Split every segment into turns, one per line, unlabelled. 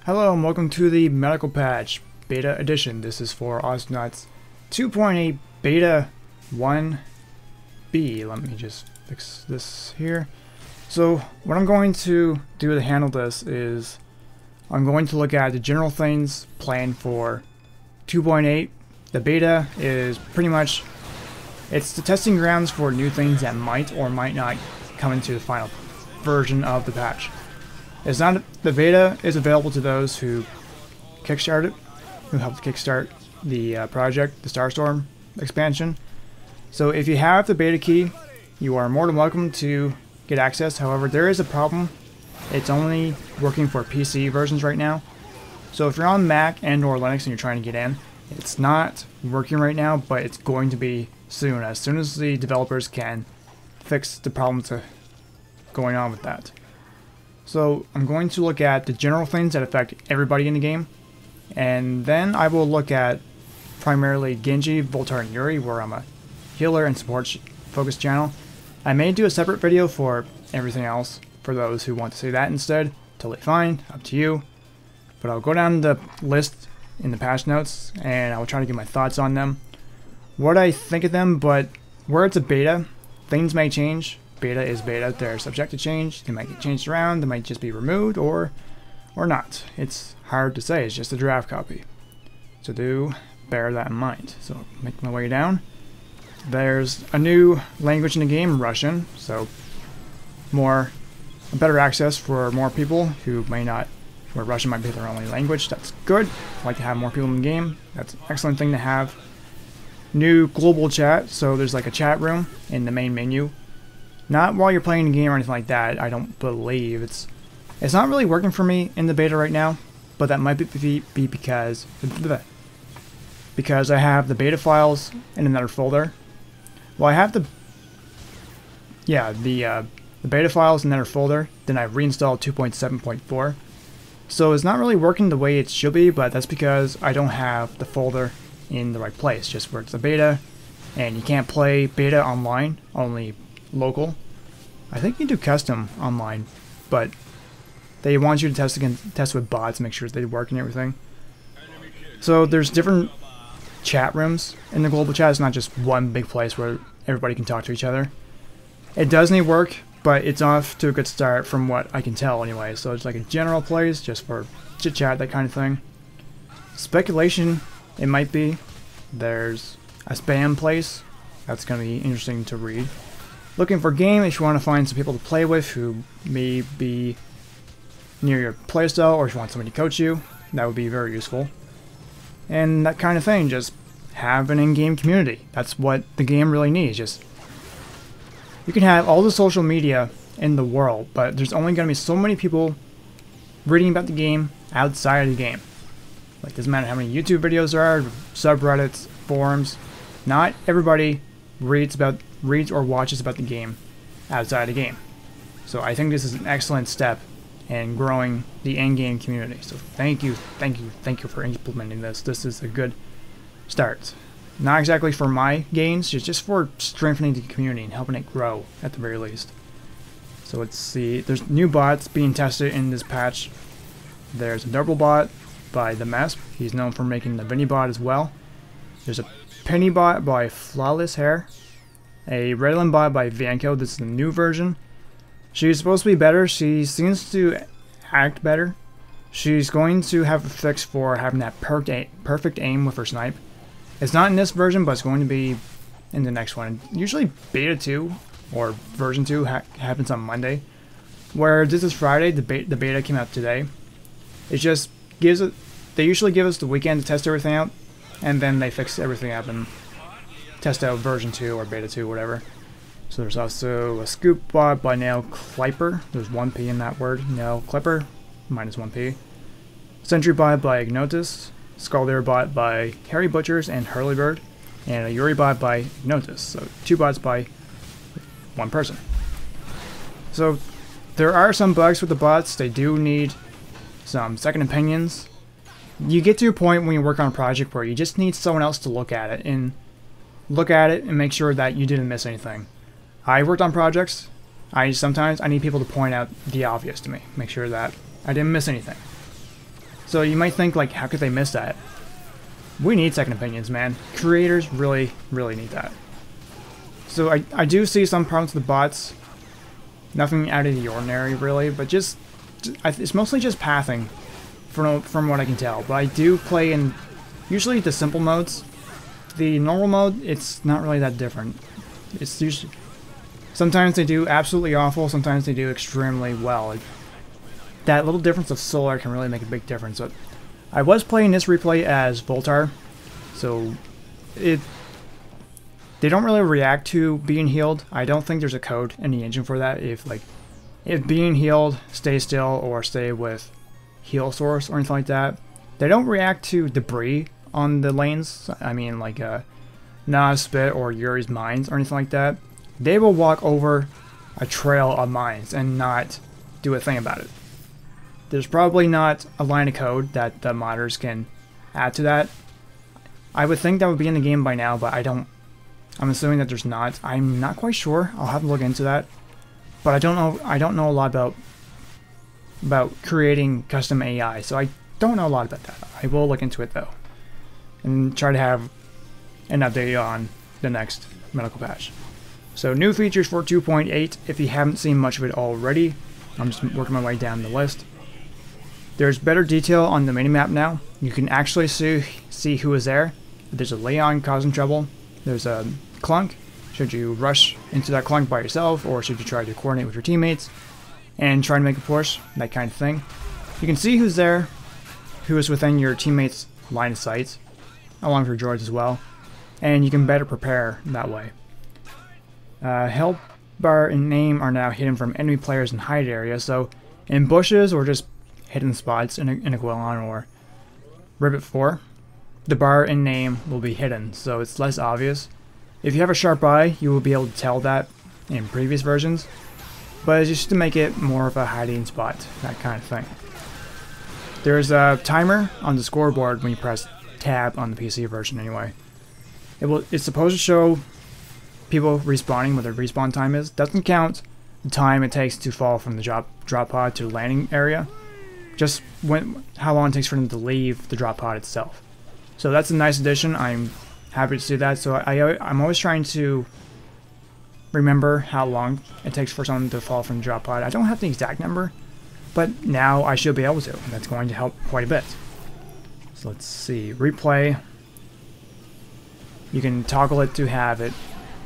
Hello and welcome to the Medical Patch Beta Edition. This is for Awesomenauts 2.8 Beta 1B. Let me just fix this here. So what I'm going to do to handle this is I'm going to look at the general things planned for 2.8. The beta is pretty much, it's the testing grounds for new things that might or might not come into the final version of the patch. It's not, the beta is available to those who kickstart it, who helped kickstart the project, the Starstorm expansion. So if you have the beta key, you are more than welcome to get access. However, there is a problem. It's only working for PC versions right now. So if you're on Mac and or Linux and you're trying to get in, it's not working right now, but it's going to be soon as the developers can fix the problems going on with that. So I'm going to look at the general things that affect everybody in the game, and then I will look at primarily Genji, Voltar, and Yuri, where I'm a healer and support focused channel. I may do a separate video for everything else for those who want to see that instead. Totally fine, up to you. But I'll go down the list in the patch notes and I will try to give my thoughts on them, what I think of them. But where it's a beta, things may change. Beta is beta, they're subject to change, they might get changed around, they might just be removed or not. It's hard to say, it's just a draft copy. So do bear that in mind. So make my way down. There's a new language in the game, Russian, so better access for more people who may not, where Russian might be their only language. That's good. I like to have more people in the game. That's an excellent thing to have. New global chat, so there's like a chat room in the main menu. Not while you're playing the game or anything like that, I don't believe. It's not really working for me in the beta right now, but that might be because I have the beta files in another folder. Well, I have the beta files in another folder, then I reinstalled 2.7.4. So it's not really working the way it should be, but that's because I don't have the folder in the right place, just where it's a beta, and you can't play beta online, only local. I think you do custom online, but they want you to test with bots, make sure they work and everything. So there's different chat rooms in the global chat. It's not just one big place where everybody can talk to each other. It does need work, but it's off to a good start from what I can tell anyway. So it's like a general place just for chit chat, that kind of thing. Speculation, it might be. There's a spam place. That's going to be interesting to read. Looking for game if you want to find some people to play with who may be near your playstyle, or if you want somebody to coach you, that would be very useful. And that kind of thing, just have an in-game community. That's what the game really needs. Just, you can have all the social media in the world, but there's only going to be so many people reading about the game outside of the game. Like, doesn't matter how many YouTube videos there are, subreddits, forums. Not everybody reads or watches about the game outside the game. So I think this is an excellent step in growing the in-game community. So thank you for implementing this. This is a good start. Not exactly for my gains, just for strengthening the community and helping it grow at the very least. So let's see, there's new bots being tested in this patch. There's a double bot by the Mesp. He's known for making the Vinny bot as well. There's a Penny bot by Flawless Hair. A Redland bot by Vanko. This is the new version. She's supposed to be better. She seems to act better. She's going to have a fix for having that perfect aim with her snipe. It's not in this version, but it's going to be in the next one. Usually beta 2 or version 2 happens on Monday. Where this is Friday, the beta came out today. It just gives it, they usually give us the weekend to test everything out, and then they fix everything up and test out version 2 or beta 2, whatever. So there's also a scoop bot by Nail Clipper. There's 1P in that word. Nail Clipper, minus 1P. Sentry bot by Ignotus. Scaldier bot by Harry Butchers and Hurlybird. And a Yuri bot by Ignotus. So 2 bots by 1 person. So there are some bugs with the bots. They do need some second opinions. You get to a point when you work on a project where you just need someone else to look at it and make sure that you didn't miss anything. I worked on projects. Sometimes I need people to point out the obvious to me, make sure that I didn't miss anything. So you might think, like, how could they miss that? We need second opinions, man. Creators really, really need that. So I do see some problems with the bots. Nothing out of the ordinary, really, but it's mostly just pathing, from what I can tell. But I do play in usually the simple modes. The normal mode, it's not really that different. It's usually sometimes they do absolutely awful, sometimes they do extremely well. That little difference of solar can really make a big difference. But I was playing this replay as Voltar, so they don't really react to being healed. I don't think there's a code in the engine for that. If being healed, stay still or stay with heal source or anything like that. They don't react to debris on the lanes. I mean, like Na's Spit or Yuri's mines or anything like that. They will walk over a trail of mines and not do a thing about it. There's probably not a line of code that the modders can add to that. I would think that would be in the game by now, but I'm assuming that there's not. I'm not quite sure. I'll have to look into that. But I don't know a lot about creating custom AI, so I don't know a lot about that. I will look into it though, and try to have an update on the next medical patch. So new features for 2.8. If you haven't seen much of it already, I'm just working my way down the list. There's better detail on the minimap now. You can actually see who is there. If there's a Leon causing trouble, there's a clunk. Should you rush into that clunk by yourself, or should you try to coordinate with your teammates and try to make a push, that kind of thing. You can see who's there, who is within your teammates' line of sight, along with your droids as well, and you can better prepare that way. Help bar and name are now hidden from enemy players in hide areas, so in bushes or just hidden spots in a Gwelon or Ribbit 4, the bar and name will be hidden, so it's less obvious. If you have a sharp eye, you will be able to tell that in previous versions, but it's just to make it more of a hiding spot, that kind of thing. There's a timer on the scoreboard when you press tab on the PC version anyway. It's supposed to show people respawning, what their respawn time is. Doesn't count the time it takes to fall from the drop pod to the landing area, just how long it takes for them to leave the drop pod itself. So that's a nice addition. I'm happy to see that. So I'm always trying to remember how long it takes for someone to fall from the drop pod. I don't have the exact number, but now I should be able to. That's going to help quite a bit. So let's see. Replay. You can toggle it to have it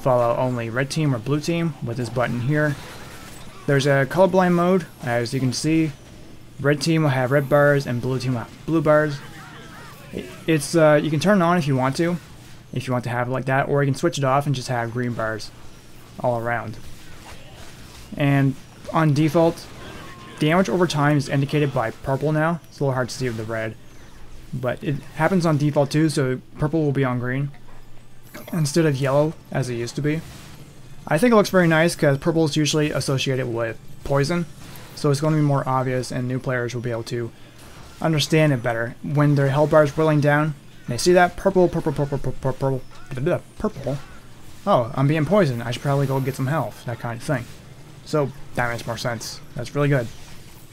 follow only red team or blue team with this button here. There's a colorblind mode. As you can see, red team will have red bars and blue team will have blue bars. It's you can turn it on if you want to have it like that, or you can switch it off and just have green bars all around. And on default, damage over time is indicated by purple now. It's a little hard to see with the red, but it happens on default too, so purple will be on green instead of yellow as it used to be. I think it looks very nice because purple is usually associated with poison, so it's going to be more obvious and new players will be able to understand it better. When their health bar is whirling down, they see that purple. Oh, I'm being poisoned. I should probably go get some health, that kind of thing. So that makes more sense. That's really good.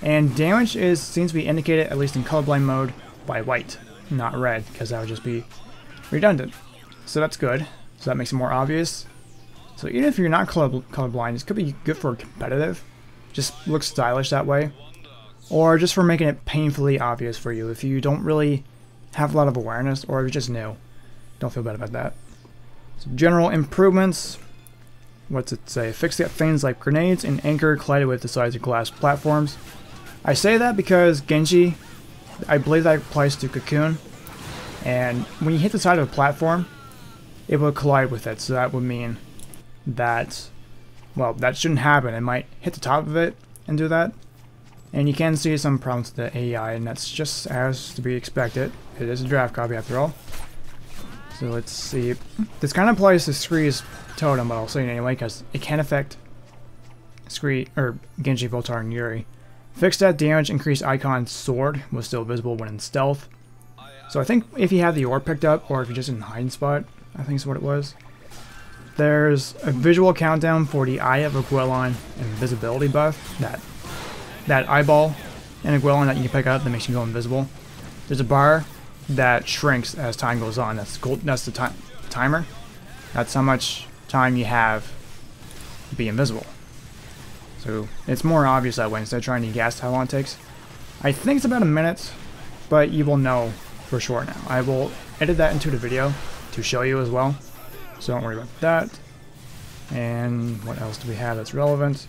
And damage seems to be indicated, at least in colorblind mode, by white, not red, because that would just be redundant. So that's good. So that makes it more obvious. So even if you're not colorblind, this could be good for competitive. Just looks stylish that way. Or just for making it painfully obvious for you if you don't really have a lot of awareness, or if you're just new. Don't feel bad about that. So general improvements. What's it say? Fix things like grenades and anchor collided with the sides of glass platforms. I say that because Genji, I believe that applies to Cocoon, and when you hit the side of a platform, it will collide with it, so that would mean that, well, that shouldn't happen. It might hit the top of it and do that, and you can see some problems with the AI, and that's just as to be expected. It is a draft copy after all. So let's see. This kind of applies to Scree's totem, but I'll say it anyway because it can affect Scree, or Genji, Voltar, and Yuri. Fixed that damage, increased icon sword was still visible when in stealth. So I think if you have the orb picked up, or if you're just in hiding spot, I think is what it was. There's a visual countdown for the Eye of a Gwelon invisibility buff. That eyeball in a Gwelon that you can pick up that makes you go invisible. there's a bar that shrinks as time goes on. That's the timer. That's how much time you have to be invisible. So it's more obvious that way instead of trying to guess how long it takes. I think it's about a minute, but you will know for sure now. I will edit that into the video to show you as well, so don't worry about that. And what else do we have that's relevant?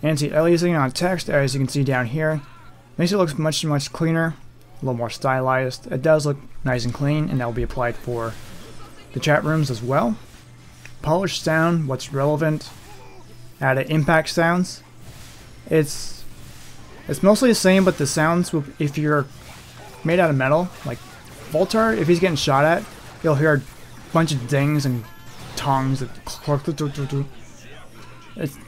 Anti-aliasing on text, as you can see down here, makes it look much cleaner, a little more stylized. It does look nice and clean, and that will be applied for the chat rooms as well. Polished sound, what's relevant? Added impact sounds. It's mostly the same, but the sounds, if you're made out of metal, like Voltar, if he's getting shot at, you'll hear a bunch of dings and tongs.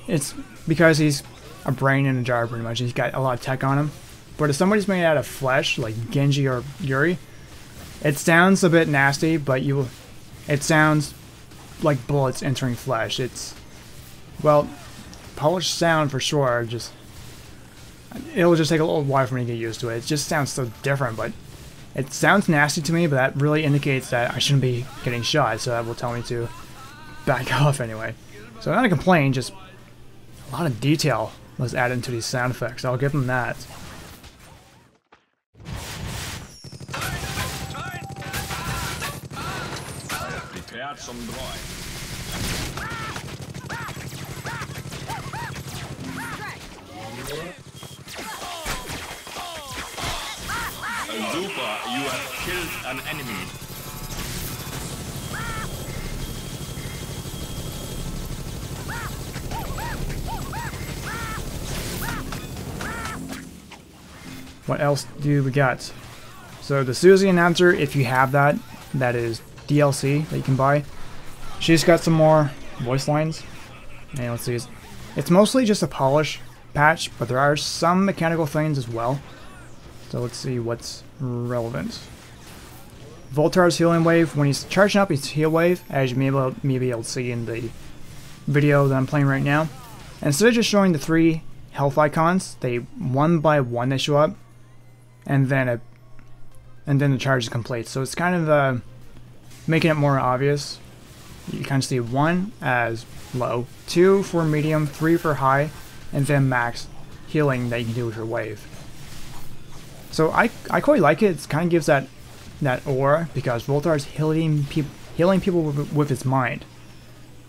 It's because he's a brain in a jar pretty much. He's got a lot of tech on him. But if somebody's made out of flesh, like Genji or Yuri, it sounds a bit nasty, but it sounds like bullets entering flesh. It's, well, polished sound for sure. It'll just take a little while for me to get used to it. It just sounds so different, but it sounds nasty to me, but that really indicates that I shouldn't be getting shot, so that will tell me to back off anyway. So not a complaint, just a lot of detail was added into these sound effects. I'll give them that.
Super, you have killed an enemy.
What else do we got? So the Susie announcer, if you have that, that is DLC that you can buy. She's got some more voice lines. And let's see, it's mostly just a polish patch, but there are some mechanical things as well. So let's see what's relevant. Voltar's healing wave, when he's charging up his heal wave, as you may be able to see in the video that I'm playing right now, instead of just showing the 3 health icons, they one by one they show up, and then the charge is complete. So it's kind of making it more obvious. You kind of see 1 as low, 2 for medium, 3 for high, and then max healing that you can do with your wave. So I quite like it. It kind of gives that aura, because Voltar is healing people with his mind.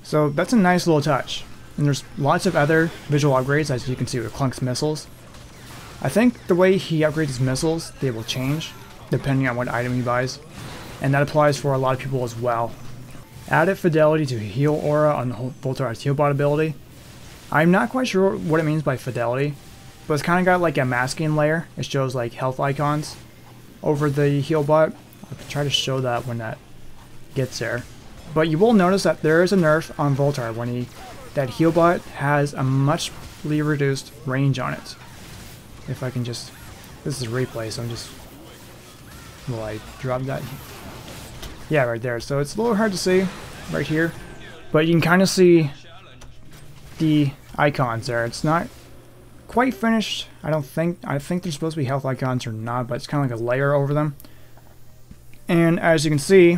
So that's a nice little touch. And there's lots of other visual upgrades, as you can see with Clunk's missiles. I think the way he upgrades his missiles, they will change depending on what item he buys, and that applies for a lot of people as well. Added fidelity to heal aura on Voltar's healbot ability. I'm not quite sure what it means by fidelity, but it's kind of got like a masking layer. It shows like health icons over the healbot. I'll try to show that when that gets there. But you will notice that there is a nerf on Voltar when that healbot has a muchly reduced range on it. If I can just, this is a replay, so I'm just, will I drop that? Yeah, right there. So it's a little hard to see right here, but you can kind of see the icons there. It's not quite finished, I don't think. I think they're supposed to be health icons or not, but it's kind of like a layer over them. And as you can see,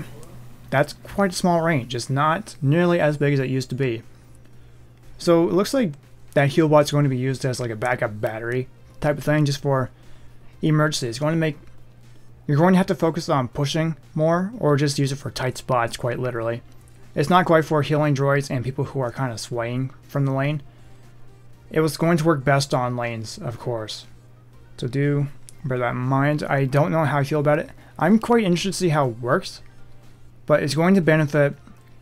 that's quite a small range. It's not nearly as big as it used to be. So it looks like that healbot's going to be used as like a backup battery type of thing, just for emergency. It's going to make, you're going to have to focus on pushing more, or just use it for tight spots, quite literally. It's not quite for healing droids and people who are kind of swaying from the lane. It was going to work best on lanes, of course. So do bear that in mind. I don't know how I feel about it. I'm quite interested to see how it works, but it's going to benefit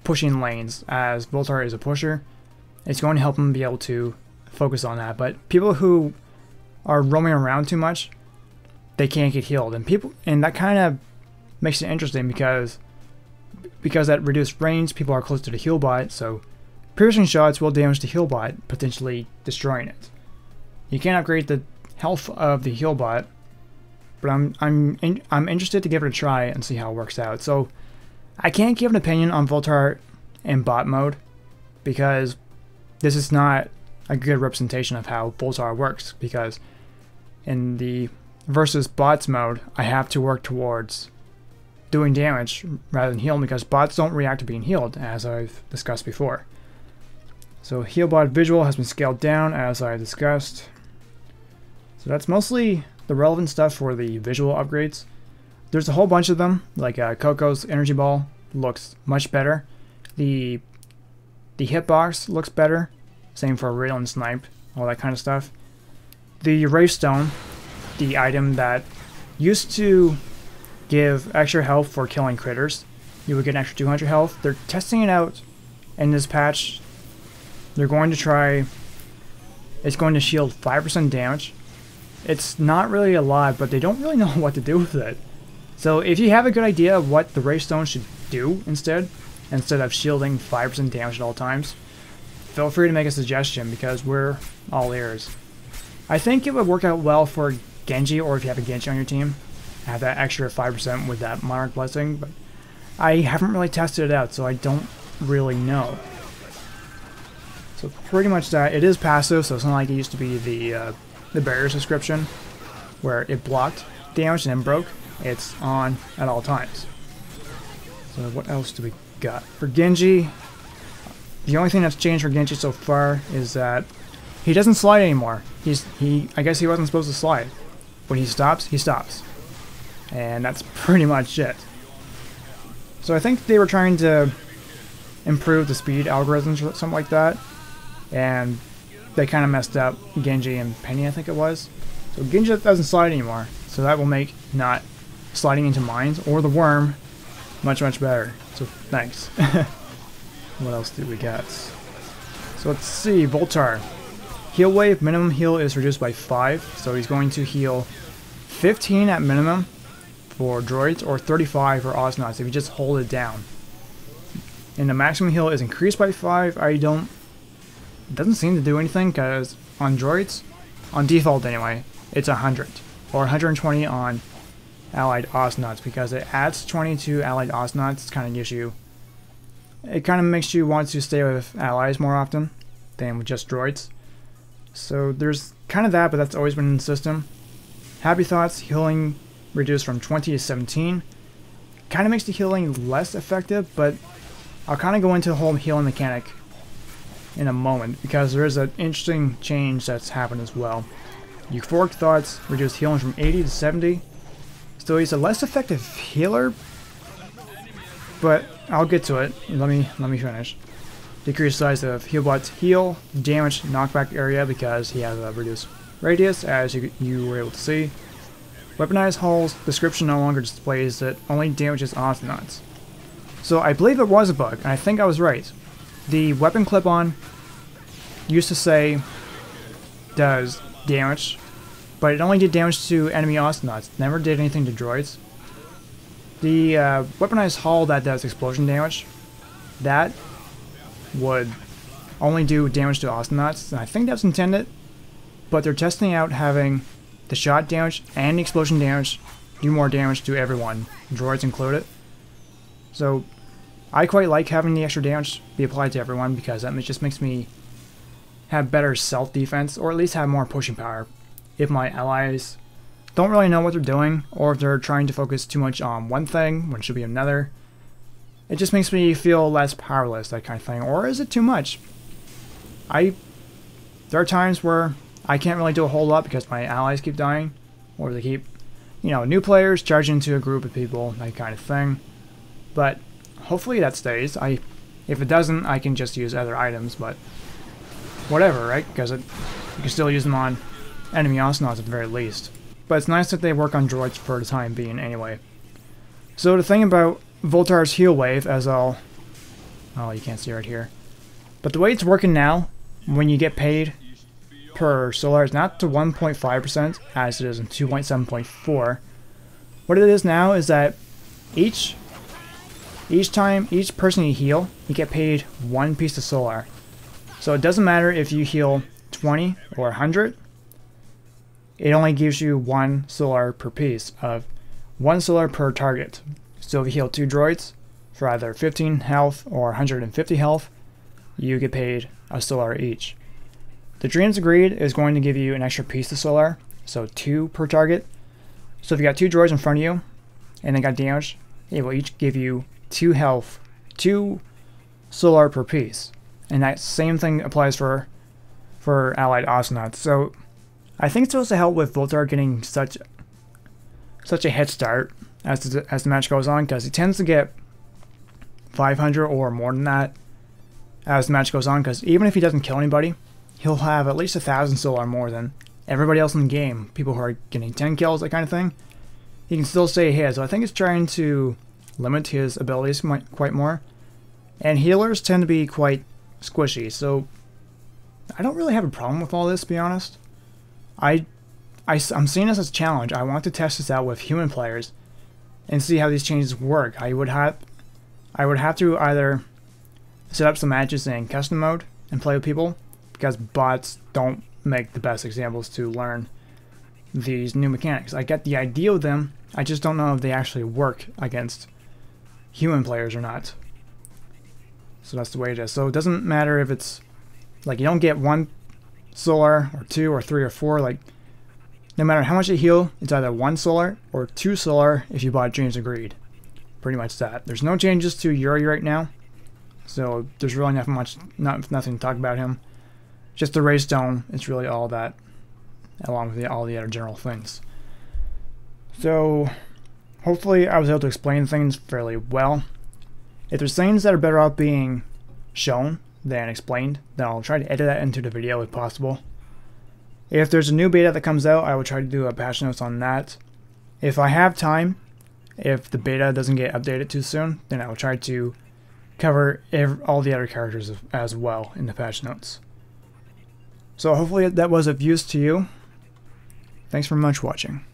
pushing lanes, as Voltar is a pusher. It's going to help him be able to focus on that. But people who are roaming around too much, they can't get healed, and that kind of makes it interesting, because that reduced range, people are close to the healbot, so piercing shots will damage the healbot, potentially destroying it. You can't upgrade the health of the healbot, but I'm interested to give it a try and see how it works out. So I can't give an opinion on Voltar in bot mode, because this is not a good representation of how Voltar works, because in the versus bots mode, I have to work towards doing damage rather than healing because bots don't react to being healed, as I've discussed before. So heal bot visual has been scaled down, as I discussed. So that's mostly the relevant stuff for the visual upgrades. There's a whole bunch of them, like Coco's energy ball looks much better. The hitbox looks better. Same for rail and snipe, all that kind of stuff. The Wraith Stone, the item that used to give extra health for killing critters. You would get an extra 200 health. They're testing it out in this patch. They're going to try... It's going to shield 5% damage. It's not really a lot, but they don't really know what to do with it. So if you have a good idea of what the Wraith Stone should do instead of shielding 5% damage at all times, feel free to make a suggestion because we're all ears. I think it would work out well for Genji, or if you have a Genji on your team, have that extra 5% with that Monarch Blessing, but I haven't really tested it out, so I don't really know. So pretty much that. It is passive, so it's not like it used to be the barrier subscription, where it blocked damage and then broke. It's on at all times. So what else do we got? For Genji, the only thing that's changed for Genji so far is that he doesn't slide anymore. I guess he wasn't supposed to slide. When he stops, he stops. And that's pretty much it. So I think they were trying to improve the speed algorithms or something like that. And they kind of messed up Genji and Penny, I think it was. So Genji doesn't slide anymore. So that will make not sliding into mines or the worm much, much better. So thanks. What else do we get? So let's see, Voltar. Heal wave, minimum heal is reduced by 5. So he's going to heal 15 at minimum for droids or 35 for Oceanauts if you just hold it down. And the maximum heal is increased by 5. It doesn't seem to do anything because on droids, on default anyway, it's 100 or 120 on allied Oceanauts because it adds 20 to allied Oceanauts. It kind of makes you want to stay with allies more often than with just droids. So there's kind of that, but that's always been in the system. Happy Thoughts, healing reduced from 20 to 17. Kind of makes the healing less effective, but I'll kind of go into the whole healing mechanic in a moment because there is an interesting change that's happened as well. Euphoric Thoughts reduced healing from 80 to 70. Still, he's a less effective healer, but I'll get to it. Let me finish. Decrease size of Healbot's heal, damage, knockback area because he has a reduced radius, as you were able to see. Weaponized hulls, description no longer displays that only damages Oceanauts. So I believe it was a bug, and I think I was right. The weapon clip-on used to say does damage, but it only did damage to enemy Oceanauts, never did anything to droids. The weaponized hull that does explosion damage, that would only do damage to Oceanauts, and I think that's intended, but they're testing out having the shot damage and the explosion damage do more damage to everyone, droids included. So I quite like having the extra damage be applied to everyone because that just makes me have better self-defense, or at least have more pushing power if my allies don't really know what they're doing, or if they're trying to focus too much on one thing when it should be another. It just makes me feel less powerless, that kind of thing. Or is it too much? There are times where I can't really do a whole lot because my allies keep dying, or they keep, new players charging into a group of people, that kind of thing. But hopefully that stays. If it doesn't, I can just use other items, but whatever, right? Because you can still use them on enemy Oceanauts at the very least. But it's nice that they work on droids for the time being anyway. So the thing about Voltar's heal wave, oh, you can't see right here. But the way it's working now, when you get paid per solar, is not to 1.5% as it is in 2.7.4. What it is now is that each person you heal, you get paid 1 piece of solar. So it doesn't matter if you heal 20 or 100. It only gives you 1 solar per piece of 1 solar per target. So if you heal 2 droids for either 15 health or 150 health, you get paid a solar each. The Dreams of Greed is going to give you an extra piece of solar, so 2 per target. So if you got 2 droids in front of you, and they got damaged, it will each give you 2 health, 2 solar per piece. And that same thing applies for allied Awesomenauts. So I think it's supposed to help with Voltar getting such a head start as the match goes on, because he tends to get 500 or more than that as the match goes on, because even if he doesn't kill anybody, he'll have at least 1,000 solar more than everybody else in the game. People who are getting 10 kills, that kind of thing. He can still stay ahead, so I think it's trying to limit his abilities quite more. And healers tend to be quite squishy, so I don't really have a problem with all this, to be honest. I'm seeing this as a challenge. I want to test this out with human players and see how these changes work. I would have to either set up some matches in custom mode and play with people, because bots don't make the best examples to learn these new mechanics. I get the idea of them, I just don't know if they actually work against human players or not. So that's the way it is. So it doesn't matter if it's like you don't get 1 solar or 2 or 3 or 4. Like, no matter how much you heal, it's either 1 solar or 2 solar if you bought Dreams of Greed. Pretty much that. There's no changes to Yuri right now, so there's really nothing to talk about him. Just the Ray Stone, it's really all that, along with all the other general things. So hopefully I was able to explain things fairly well. If there's things that are better off being shown than explained, then I'll try to edit that into the video if possible. If there's a new beta that comes out, I will try to do a patch notes on that. If I have time, if the beta doesn't get updated too soon, then I will try to cover all the other characters as well in the patch notes. So hopefully that was of use to you. Thanks very much for watching.